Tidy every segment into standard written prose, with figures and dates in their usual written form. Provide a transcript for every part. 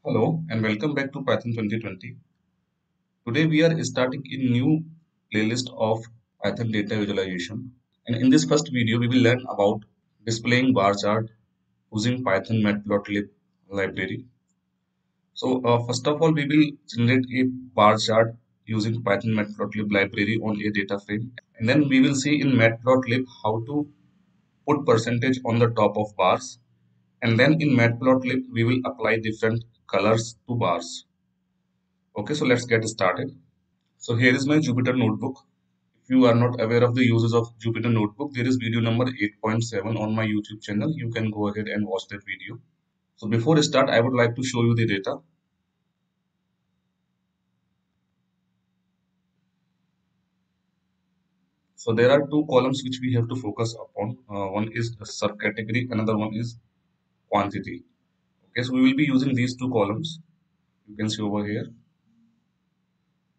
Hello and welcome back to Python 2020. Today we are starting a new playlist of Python data visualization. And in this first video, we will learn about displaying bar chart using Python matplotlib library. So first of all, we will generate a bar chart using Python matplotlib library on a data frame. And then we will see in matplotlib how to put percentage on the top of bars. And then in matplotlib, we will apply different colors to bars. Okay, so let's get started. So here is my Jupyter notebook. If you are not aware of the uses of Jupyter notebook, there is video number 8.7 on my YouTube channel. You can go ahead and watch that video. So before I start, I would like to show you the data. So there are two columns which we have to focus upon. One is subcategory, another one is quantity. Okay, so we will be using these two columns. You can see over here.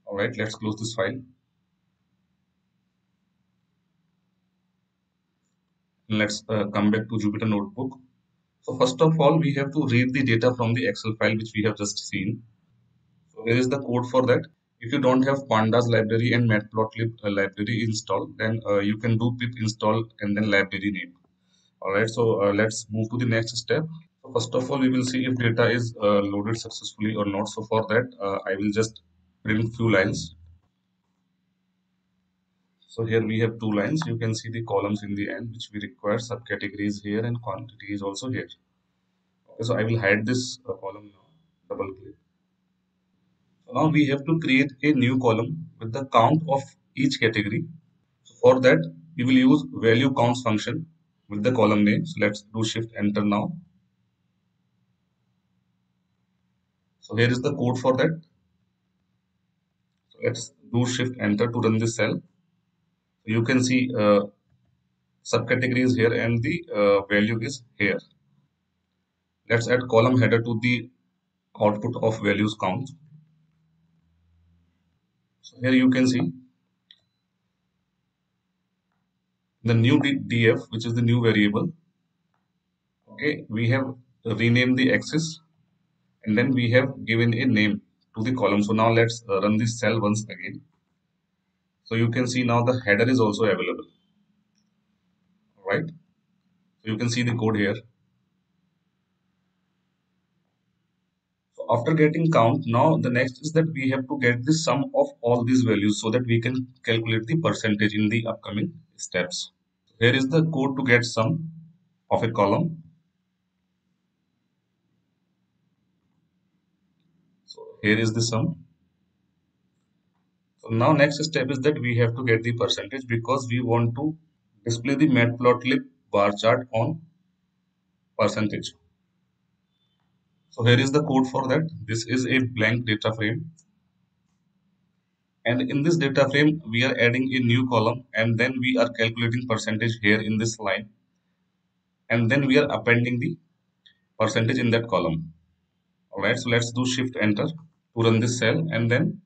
All right, let's close this file. Let's come back to Jupyter notebook. So first of all, we have to read the data from the Excel file which we have just seen. So here is the code for that. If you don't have pandas library and matplotlib library installed, then you can do pip install and then library name. All right, so let's move to the next step. So first of all, we will see if data is loaded successfully or not. So for that, I will just print few lines. So here we have two lines. You can see the columns in the end, which we require. Subcategories here and quantity is also here. Okay, so I will hide this column now. Double click. So now we have to create a new column with the count of each category. So for that, we will use value counts function with the column name. So let's do shift enter now. So here is the code for that. So let's do shift enter to run this cell. So you can see subcategory is here and the value is here. Let's add column header to the output of values count. So here you can see the new df, which is the new variable. Okay, we have renamed the axis and then we have given a name to the column. So now let's run this cell once again. So you can see now the header is also available, right? So you can see the code here. So after getting count, now the next is that we have to get the sum of all these values so that we can calculate the percentage in the upcoming steps. Here is the code to get sum of a column. So here is the sum. So now next step is that we have to get the percentage because we want to display the matplotlib bar chart on percentage. So here is the code for that. This is a blank data frame. And in this data frame, we are adding a new column and then we are calculating percentage here in this line. And then we are appending the percentage in that column. All right, so let's do shift enter to run this cell and then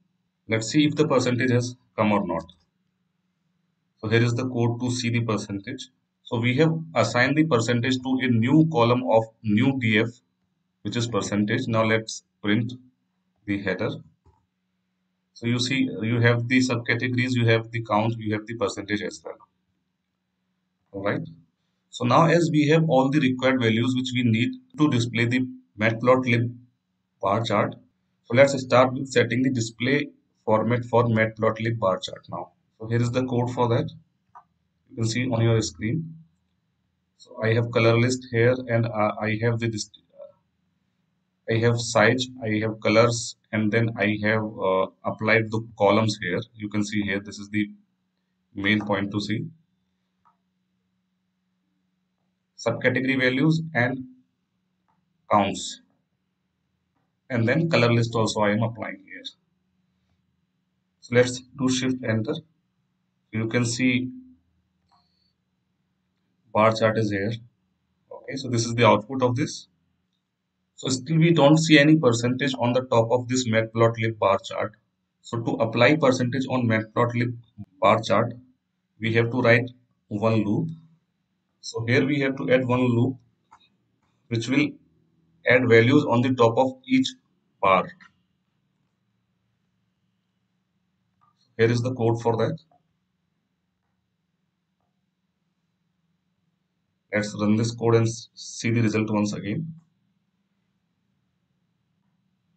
let's see if the percentage has come or not. So here is the code to see the percentage. So we have assigned the percentage to a new column of new df, which is percentage. Now let's print the header. So you see, you have the subcategories, you have the count, you have the percentage as well. All right. So now as we have all the required values which we need to display the matplotlib bar chart. So let's start with setting the display format for matplotlib bar chart now. So here is the code for that. You can see on your screen. So I have color list here and I have the I have size, I have colors, and then I have applied the columns here. You can see here, this is the main point to see. Subcategory values and counts. And then color list also I am applying here. So let's do shift enter. You can see bar chart is here. Okay, so this is the output of this. So still we don't see any percentage on the top of this matplotlib bar chart. So to apply percentage on matplotlib bar chart, we have to write one loop. So here we have to add one loop which will add values on the top of each bar. Here is the code for that. Let's run this code and see the result once again.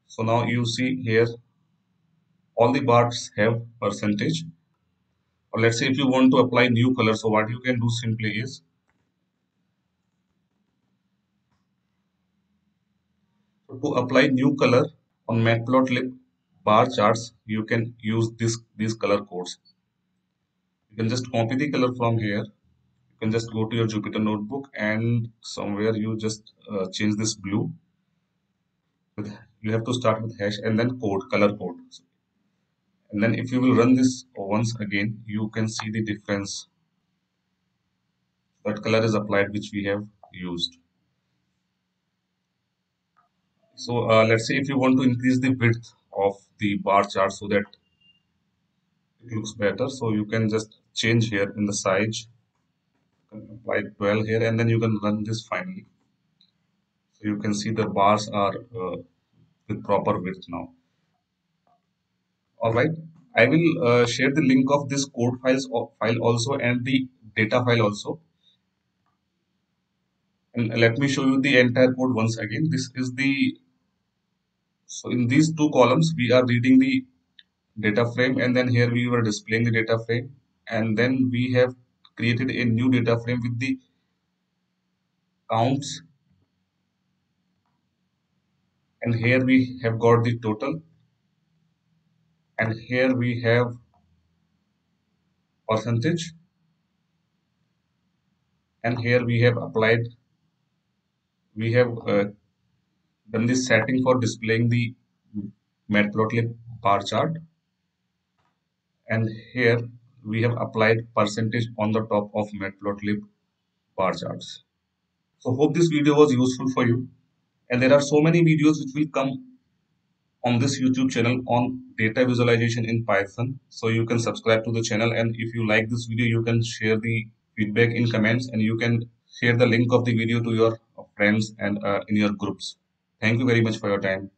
So now you see here all the bars have percentage. Or let's say if you want to apply new color, so what you can do simply is to apply new color on Matplotlib bar charts, you can use these color codes. You can just copy the color from here. You can just go to your Jupyter notebook and somewhere you just change this blue. You have to start with hash and then code, color code. And then if you will run this once again, you can see the difference. That color is applied which we have used. So let's say if you want to increase the width of the bar chart so that it looks better, so you can just change here in the size, you can apply 12 here, and then you can run this finally. So you can see the bars are with proper width now. All right, I will share the link of this code file also and the data file also. And let me show you the entire code once again. This is the, so in these two columns we are reading the data frame, and then here we were displaying the data frame, and then we have created a new data frame with the counts, and here we have got the total, and here we have percentage, and here we have applied, we have done this setting for displaying the matplotlib bar chart, and here we have applied percentage on the top of matplotlib bar charts. So hope this video was useful for you, and there are so many videos which will come on this YouTube channel on data visualization in Python. So you can subscribe to the channel, and if you like this video, you can share the feedback in comments, and you can share the link of the video to your friends and in your groups. Thank you very much for your time.